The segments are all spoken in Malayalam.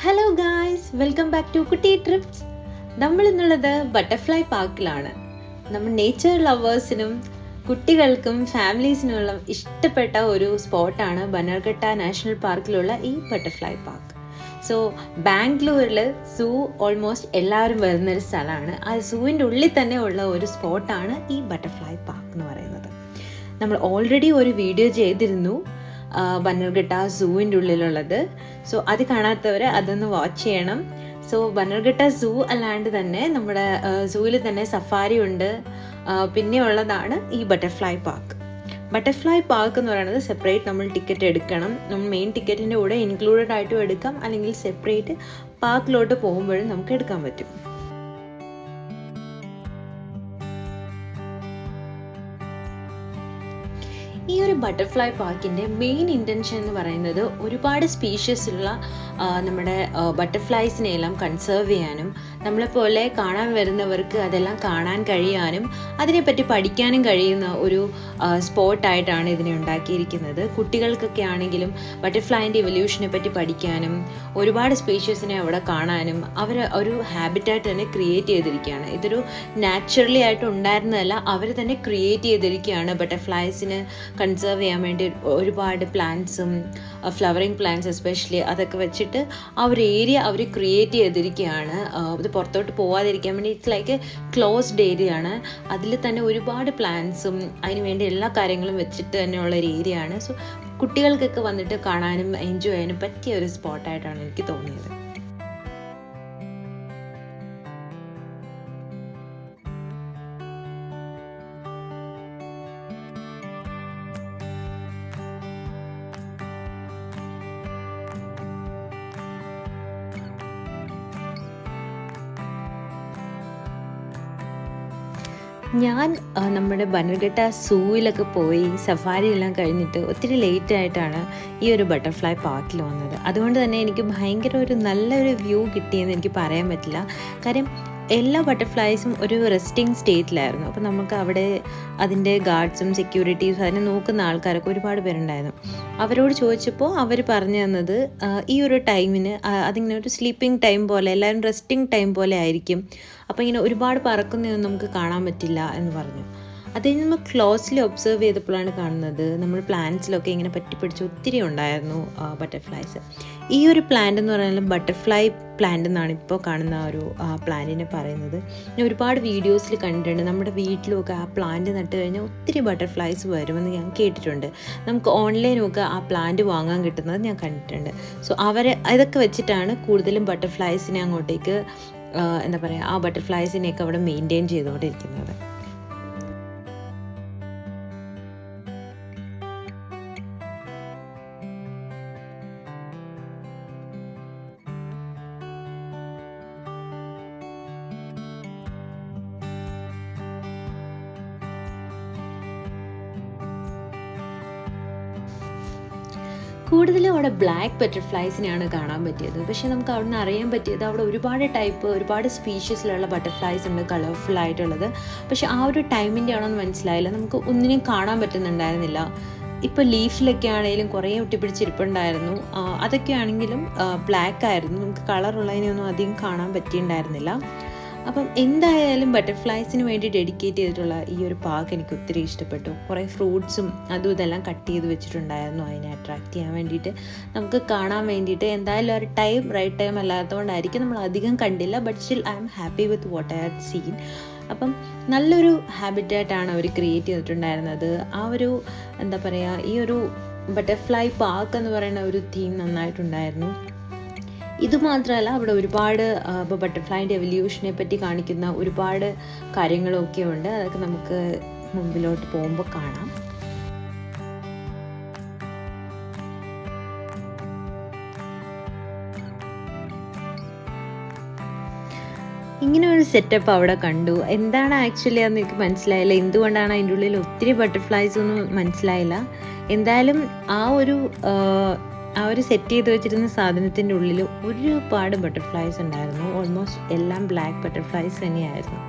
Hello guys, welcome back to Kutty trips. നമ്മൾ ഇന്നുള്ളത് ബട്ടർഫ്ലൈ പാർക്കിലാണ്. നമ്മൾ നേച്ചർ ലവേഴ്സിനും കുട്ടികൾക്കും ഫാമിലീസിനുള്ള ഇഷ്ടപ്പെട്ട ഒരു സ്പോട്ടാണ് ബനർഘട്ട നാഷണൽ പാർക്കിലുള്ള ഈ ബട്ടർഫ്ലൈ പാർക്ക്. സോ ബാംഗ്ലൂരിൽ സൂ ഓൾമോസ്റ്റ് എല്ലാവരും വരുന്നൊരു സ്ഥലമാണ്. ആ സൂവിൻ്റെ ഉള്ളിൽ തന്നെ ഉള്ള ഒരു സ്പോട്ടാണ് ഈ ബട്ടർഫ്ലൈ പാർക്ക് എന്ന് പറയുന്നത്. നമ്മൾ ഓൾറെഡി ഒരു വീഡിയോ ചെയ്തിരുന്നു ബനർഘട്ട സൂവിൻ്റെ ഉള്ളിലുള്ളത്. സോ അത് കാണാത്തവർ അതൊന്ന് വാച്ച് ചെയ്യണം. സോ ബനർഘട്ട സൂ അല്ലാണ്ട് തന്നെ നമ്മുടെ സൂവിൽ തന്നെ സഫാരി ഉണ്ട്. പിന്നെ ഉള്ളതാണ് ഈ ബട്ടർഫ്ലൈ പാർക്ക്. ബട്ടർഫ്ലൈ പാർക്ക് എന്ന് പറയുന്നത് സെപ്പറേറ്റ് നമ്മൾ ടിക്കറ്റ് എടുക്കണം. നമ്മൾ മെയിൻ ടിക്കറ്റിൻ്റെ കൂടെ ഇൻക്ലൂഡഡ് ആയിട്ടും എടുക്കാം, അല്ലെങ്കിൽ സെപ്പറേറ്റ് പാർക്കിലോട്ട് പോകുമ്പോഴും നമുക്ക് എടുക്കാൻ പറ്റും. ഈ ഒരു ബട്ടർഫ്ലൈ പാർക്കിൻ്റെ മെയിൻ ഇൻറ്റൻഷൻ എന്ന് പറയുന്നത് ഒരുപാട് സ്പീഷ്യസ് ഉള്ള നമ്മുടെ ബട്ടർഫ്ലൈസിനെയെല്ലാം കൺസേർവ് ചെയ്യാനും നമ്മളെപ്പോലെ കാണാൻ വരുന്നവർക്ക് അതെല്ലാം കാണാൻ കഴിയാനും അതിനെപ്പറ്റി പഠിക്കാനും കഴിയുന്ന ഒരു സ്പോട്ടായിട്ടാണ് ഇതിനെ ഉണ്ടാക്കിയിരിക്കുന്നത്. കുട്ടികൾക്കൊക്കെ ആണെങ്കിലും ബട്ടർഫ്ലൈൻ്റെ ഇവല്യൂഷനെ പറ്റി പഠിക്കാനും ഒരുപാട് സ്പീഷ്യസിനെ അവിടെ കാണാനും അവർ ഒരു ഹാബിറ്റായിട്ട് തന്നെ ക്രിയേറ്റ് ചെയ്തിരിക്കുകയാണ്. ഇതൊരു നാച്ചുറലി ആയിട്ട് ഉണ്ടായിരുന്നതല്ല, അവർ തന്നെ ക്രിയേറ്റ് ചെയ്തിരിക്കുകയാണ്. ബട്ടർഫ്ലൈസിന് കൺസേർവ് ചെയ്യാൻ വേണ്ടി ഒരുപാട് പ്ലാന്റ്സും ഫ്ലവറിങ് പ്ലാന്റ്സ് എസ്പെഷ്യലി അതൊക്കെ വെച്ചിട്ട് ആ ഒരു ഏരിയ അവർ ക്രിയേറ്റ് ചെയ്തിരിക്കുകയാണ്. ഇത് പുറത്തോട്ട് പോവാതിരിക്കാൻ വേണ്ടി ഇറ്റ്സ് ലൈക്ക് ക്ലോസ്ഡ് ഏരിയ ആണ്. അതിൽ തന്നെ ഒരുപാട് പ്ലാന്റ്സും അതിന് വേണ്ടി എല്ലാ കാര്യങ്ങളും വെച്ചിട്ട് തന്നെയുള്ള ഒരു ഏരിയ ആണ്. സോ കുട്ടികൾക്കൊക്കെ വന്നിട്ട് കാണാനും എൻജോയ് ചെയ്യാനും പറ്റിയ ഒരു സ്പോട്ടായിട്ടാണ് എനിക്ക് തോന്നിയത്. ഞാൻ നമ്മുടെ ബനർഘട്ട സൂവിലൊക്കെ പോയി സഫാരി എല്ലാം കഴിഞ്ഞിട്ട് ഒത്തിരി ലേറ്റ് ആയിട്ടാണ് ഈ ഒരു ബട്ടർഫ്ലൈ പാർക്കിൽ വന്നത്. അതുകൊണ്ട് തന്നെ എനിക്ക് ഭയങ്കര ഒരു നല്ലൊരു വ്യൂ കിട്ടിയെന്ന് എനിക്ക് പറയാൻ പറ്റില്ല. കാര്യം എല്ലാ ബട്ടർഫ്ലൈസും ഒരു റെസ്റ്റിംഗ് സ്റ്റേറ്റിലായിരുന്നു. അപ്പോൾ നമുക്ക് അവിടെ അതിൻ്റെ ഗാർഡ്സും സെക്യൂരിറ്റീസും അതിനെ നോക്കുന്ന ആൾക്കാരൊക്കെ ഒരുപാട് പേരുണ്ടായിരുന്നു. അവരോട് ചോദിച്ചപ്പോൾ അവർ പറഞ്ഞു തന്നത് ഈ ഒരു ടൈമിന് അതിങ്ങനെ ഒരു സ്ലീപ്പിംഗ് ടൈം പോലെ, എല്ലാവരും റെസ്റ്റിംഗ് ടൈം പോലെ ആയിരിക്കും. അപ്പോൾ ഇങ്ങനെ ഒരുപാട് പറക്കുന്നതൊന്നും നമുക്ക് കാണാൻ പറ്റില്ല എന്ന് പറഞ്ഞു. അത് കഴിഞ്ഞ് നമ്മൾ ക്ലോസ്ലി ഒബ്സർവ് ചെയ്തപ്പോഴാണ് കാണുന്നത് നമ്മൾ പ്ലാന്റ്സിലൊക്കെ ഇങ്ങനെ പറ്റിപ്പിടിച്ച് ഒത്തിരി ഉണ്ടായിരുന്നു ബട്ടർഫ്ലൈസ്. ഈ ഒരു പ്ലാന്റ് എന്ന് പറഞ്ഞാൽ ബട്ടർഫ്ലൈ പ്ലാന്റ് എന്നാണ് ഇപ്പോൾ കാണുന്ന ഒരു പ്ലാന്റിനെ പറയുന്നത്. ഞാൻ ഒരുപാട് വീഡിയോസിൽ കണ്ടിട്ടുണ്ട്. നമ്മുടെ വീട്ടിലുമൊക്കെ ആ പ്ലാന്റ് നട്ട് കഴിഞ്ഞാൽ ഒത്തിരി ബട്ടർഫ്ലൈസ് വരുമെന്ന് ഞാൻ കേട്ടിട്ടുണ്ട്. നമുക്ക് ഓൺലൈനൊക്കെ ആ പ്ലാന്റ് വാങ്ങാൻ കിട്ടുന്നത് ഞാൻ കണ്ടിട്ടുണ്ട്. സോ ഇതൊക്കെ വെച്ചിട്ടാണ് കൂടുതലും ബട്ടർഫ്ലൈസിനെ അങ്ങോട്ടേക്ക് എന്താ പറയുക, ആ ബട്ടർഫ്ലൈസിനെയൊക്കെ അവിടെ മെയിൻറ്റെയിൻ ചെയ്തുകൊണ്ടിരിക്കുന്നത്. കൂടുതലും അവിടെ ബ്ലാക്ക് ബട്ടർഫ്ലൈസിനെയാണ് കാണാൻ പറ്റിയത്. പക്ഷേ നമുക്ക് അവിടെ നിന്ന് അറിയാൻ പറ്റിയത് അവിടെ ഒരുപാട് സ്പീഷ്യസിലുള്ള ബട്ടർഫ്ലൈസ് ഉണ്ട്, കളർഫുൾ ആയിട്ടുള്ളത്. പക്ഷെ ആ ഒരു ടൈമിൻ്റെ ആണോന്ന് മനസ്സിലായില്ല, നമുക്ക് ഒന്നിനെയും കാണാൻ പറ്റുന്നുണ്ടായിരുന്നില്ല. ഇപ്പോൾ ലീഫിലൊക്കെ ആണെങ്കിലും കുറേ ഒട്ടിപ്പിടിച്ചിരിപ്പുണ്ടായിരുന്നു. അതൊക്കെ ആണെങ്കിലും ബ്ലാക്ക് ആയിരുന്നു, നമുക്ക് കളറുള്ളതിനൊന്നും അധികം കാണാൻ പറ്റിയിട്ടുണ്ടായിരുന്നില്ല. അപ്പം എന്തായാലും ബട്ടർഫ്ലൈസിന് വേണ്ടി ഡെഡിക്കേറ്റ് ചെയ്തിട്ടുള്ള ഈ ഒരു പാർക്ക് എനിക്ക് ഒത്തിരി ഇഷ്ടപ്പെട്ടു. കുറേ ഫ്രൂട്ട്സും അതും ഇതെല്ലാം കട്ട് ചെയ്ത് വെച്ചിട്ടുണ്ടായിരുന്നു അതിനെ അട്രാക്റ്റ് ചെയ്യാൻ വേണ്ടിയിട്ട്, നമുക്ക് കാണാൻ വേണ്ടിയിട്ട്. എന്തായാലും ഒരു റൈറ്റ് ടൈം അല്ലാത്തതുകൊണ്ടായിരിക്കും നമ്മൾ അധികം കണ്ടില്ല. But still I am happy with what I had seen. അപ്പം നല്ലൊരു ഹാബിറ്റായിട്ടാണ് അവർ ക്രിയേറ്റ് ചെയ്തിട്ടുണ്ടായിരുന്നത്. ആ ഒരു എന്താ പറയുക, ഈ ഒരു ബട്ടർഫ്ലൈ പാർക്ക് എന്ന് പറയുന്ന ഒരു തീം നന്നായിട്ടുണ്ടായിരുന്നു. ഇതുമാത്രമല്ല, അവിടെ ഒരുപാട് ഇപ്പോൾ ബട്ടർഫ്ലൈൻ്റെ എവല്യൂഷനെ പറ്റി കാണിക്കുന്ന ഒരുപാട് കാര്യങ്ങളൊക്കെ ഉണ്ട്. അതൊക്കെ നമുക്ക് മുമ്പിലോട്ട് പോകുമ്പോൾ കാണാം. ഇങ്ങനെ ഒരു സെറ്റപ്പ് അവിടെ കണ്ടു. എന്താണ് ആക്ച്വലി അതെന്ന് എനിക്ക് മനസ്സിലായില്ല. എന്തുകൊണ്ടാണ് അതിൻ്റെ ഉള്ളിൽ ഒത്തിരി ബട്ടർഫ്ലൈസ് ഒന്നും മനസ്സിലായില്ല. എന്തായാലും ആ ഒരു സെറ്റ് ചെയ്ത് വെച്ചിരുന്ന സാധനത്തിൻ്റെ ഉള്ളിൽ ഒരുപാട് ബട്ടർഫ്ലൈസ് ഉണ്ടായിരുന്നു. ഓൾമോസ്റ്റ് എല്ലാം ബ്ലാക്ക് ബട്ടർഫ്ലൈസ് തന്നെയായിരുന്നു.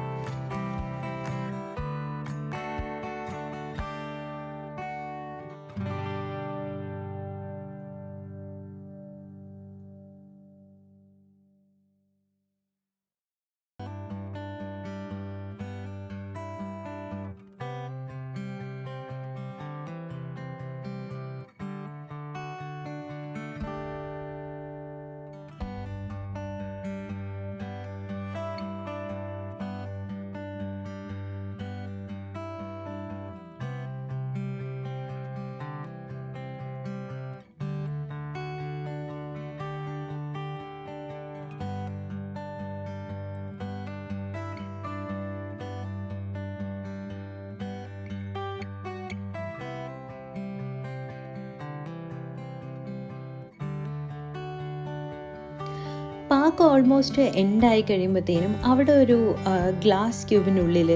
പാർക്ക് ഓൾമോസ്റ്റ് എൻഡായി കഴിയുമ്പോഴത്തേനും അവിടെ ഒരു ഗ്ലാസ് ക്യൂബിനുള്ളിൽ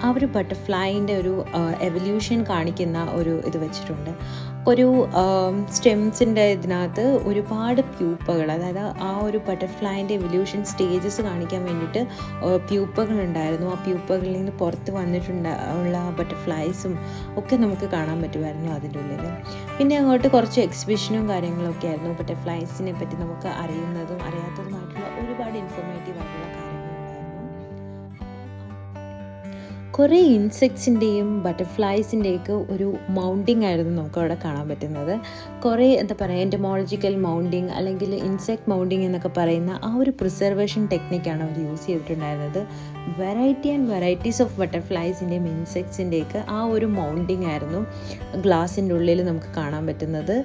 ആ ഒരു ബട്ടർഫ്ലൈൻ്റെ ഒരു എവല്യൂഷൻ കാണിക്കുന്ന ഒരു ഇത് വെച്ചിട്ടുണ്ട്. ഒരു സ്റ്റെംസിൻ്റെ ഇതിനകത്ത് ഒരുപാട് പ്യൂപ്പകൾ, അതായത് ആ ഒരു ബട്ടർഫ്ലൈൻ്റെ എവല്യൂഷൻ സ്റ്റേജസ് കാണിക്കാൻ വേണ്ടിയിട്ട് പ്യൂപ്പകളുണ്ടായിരുന്നു. ആ പ്യൂപ്പകളിൽ നിന്ന് പുറത്ത് ഉള്ള ബട്ടർഫ്ലൈസും ഒക്കെ നമുക്ക് കാണാൻ പറ്റുമായിരുന്നു അതിൻ്റെ ഉള്ളിൽ. പിന്നെ അങ്ങോട്ട് കുറച്ച് എക്സിബിഷനും കാര്യങ്ങളൊക്കെ ആയിരുന്നു. ബട്ടർഫ്ലൈസിനെ പറ്റി നമുക്ക് അറിയുന്നതും അറിയാത്തതുമായിട്ടുള്ള ഒരുപാട് ഇൻഫോർമേറ്റീവ് ആയിട്ടുള്ള കാര്യങ്ങളുണ്ടായിരുന്നു. കുറേ ഇൻസെക്ട്സിൻ്റെയും ബട്ടർഫ്ലൈസിൻ്റെയൊക്കെ ഒരു മൗണ്ടിങ് ആയിരുന്നു നമുക്ക് അവിടെ കാണാൻ പറ്റുന്നത്. കുറേ എന്താ പറയുക, എൻറ്റമോളജിക്കൽ മൗണ്ടിങ് അല്ലെങ്കിൽ ഇൻസെക്ട് മൗണ്ടിങ് എന്നൊക്കെ പറയുന്ന ആ ഒരു പ്രിസർവേഷൻ ടെക്നിക്കാണ് അവർ യൂസ് ചെയ്തിട്ടുണ്ടായിരുന്നത്. വെറൈറ്റീസ് ഓഫ് ബട്ടർഫ്ലൈസിൻ്റെയും ഇൻസെക്ട്സിൻ്റെയൊക്കെ ആ ഒരു മൗണ്ടിങ് ആയിരുന്നു ഗ്ലാസിൻ്റെ ഉള്ളിൽ നമുക്ക് കാണാൻ പറ്റുന്നത്.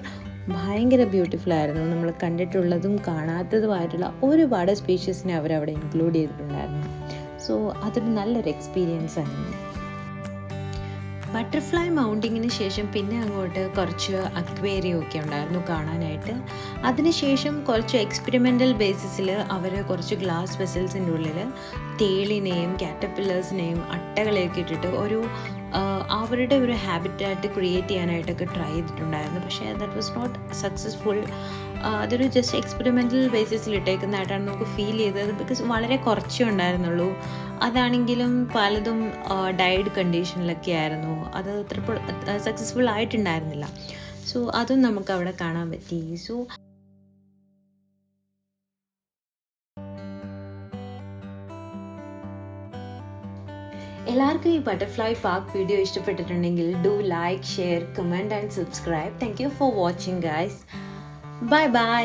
ഭയങ്കര ബ്യൂട്ടിഫുൾ ആയിരുന്നു. നമ്മൾ കണ്ടിട്ടുള്ളതും കാണാത്തതുമായിട്ടുള്ള ഒരുപാട് സ്പീഷീസിനെ അവരവിടെ ഇൻക്ലൂഡ് ചെയ്തിട്ടുണ്ടായിരുന്നു. സോ അതൊരു നല്ലൊരു എക്സ്പീരിയൻസ് ആയിരുന്നു. ബട്ടർഫ്ലൈ മൗണ്ടിങ്ങിന് ശേഷം പിന്നെ അങ്ങോട്ട് കുറച്ച് അക്വേറിയം ഒക്കെ ഉണ്ടായിരുന്നു കാണാനായിട്ട്. അതിനുശേഷം കുറച്ച് എക്സ്പെരിമെൻ്റൽ ബേസിസിൽ അവർ കുറച്ച് ഗ്ലാസ് വെസൽസിൻ്റെ ഉള്ളിൽ തേളിനെയും കാറ്റർപില്ലേഴ്സിനെയും അട്ടകളെയൊക്കെ ഇട്ടിട്ട് ഒരു അവരുടെ ഒരു ഹാബിറ്റാറ്റ് ക്രിയേറ്റ് ചെയ്യാനായിട്ടൊക്കെ ട്രൈ ചെയ്തിട്ടുണ്ടായിരുന്നു. പക്ഷേ ദാറ്റ് വാസ് നോട്ട് സക്സസ്ഫുൾ. അതൊരു ജസ്റ്റ് എക്സ്പെരിമെൻ്റൽ ബേസിസിൽ ഇട്ടേക്കുന്നതായിട്ടാണ് നമുക്ക് ഫീൽ ചെയ്തത്. ബിക്കോസ് വളരെ കുറച്ചേ ഉണ്ടായിരുന്നുള്ളൂ. അതാണെങ്കിലും പലതും ഡൈഡ് കണ്ടീഷനിലൊക്കെ ആയിരുന്നു. അത് അത്ര സക്സസ്ഫുൾ ആയിട്ടുണ്ടായിരുന്നില്ല. സോ അതും നമുക്ക് അവിടെ കാണാൻ പറ്റി. സോ എല്ലാവർക്കും ഈ ബട്ടർഫ്ലൈ പാർക്ക് വീഡിയോ ഇഷ്ടപ്പെട്ടിട്ടുണ്ടെങ്കിൽ do like, share, comment and subscribe. Thank you for watching guys. Bye bye.